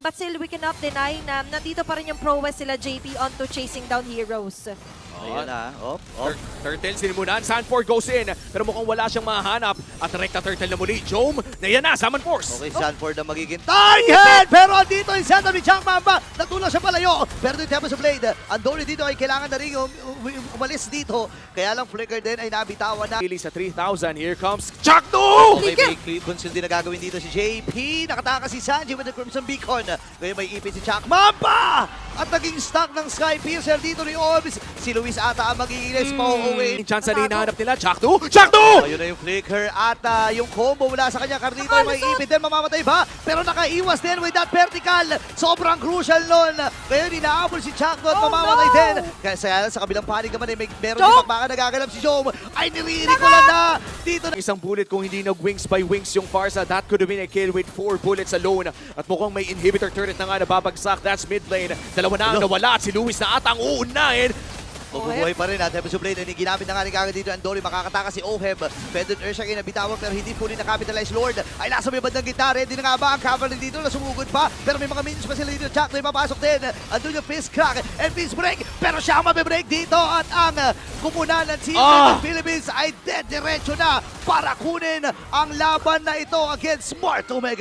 But still, we cannot deny na nandito pa rin yung prowess sila JP onto chasing down heroes. Ayun na. Turtle sinimulan. Sanford goes in. Pero mukhang wala siyang mahanap. At rekta Turtle na muli. Jome, na yan na. Summon Force. Okay, Sanford na magiging target! Pero andito yung center ni Chang Mamba. Natulong siya palayo. Pero yung Tempest of Blade, Andori dito ay kailangan na rin umalis dito. Kaya lang Flicker din ay nabitawan na. Sa 3,000. Here comes Chakno! Okay, may Creep Conceal din na gagawin dito si JP. Nakatakas si Sanji with the Crimson Beacon. Ngayon may ipin si Chak Mamba! At naging stuck ng Sky Piercer dito ni Orbs. Si Luis ata ang mag-iilis pa uuwi. Chance na hinahanap nila. Chakno! Chakno! Ayun na yung Flicker at yung combo mula sa kanya. Carlito ay may ipin din. Mamamatay ba? Pero nakaiwas din with that vertical. Sobrang crucial nun. Ngayon inaabol si Chakno at mamamatay din. Kaya sa kabilang panig naman ay meron din bakbakan nagagalap si Jome. Ay nirinig ko lang na. Dito na. Isang bullet kung hindi nag-wings by wings yung Farsa. That could have been a kill with 4 bullets alone. At mukhang may inhibitor turret na nga nababagsak. That's mid lane. Dalawa na ang nawala at si Luis na atang uunahin. Mabubuhay pa rin at Tempest of Blade ay ginamit na nga ni Gaga dito. Andori makakataka si Oheb. Fended Earth siya kinabitawan pero hindi fully na-capitalize. Lord ay nasa may bandang gitna. Ready na nga ba ang cavalry dito na sumugod pa? Pero may mga minions pa sila dito. Chuck na papasok din. Andun yung fist crack and fist break. Pero siya ang mabibreak dito at ang kumunan ng Team Philippines ay dead diretso na para kunin ang laban na ito against Smart Omega.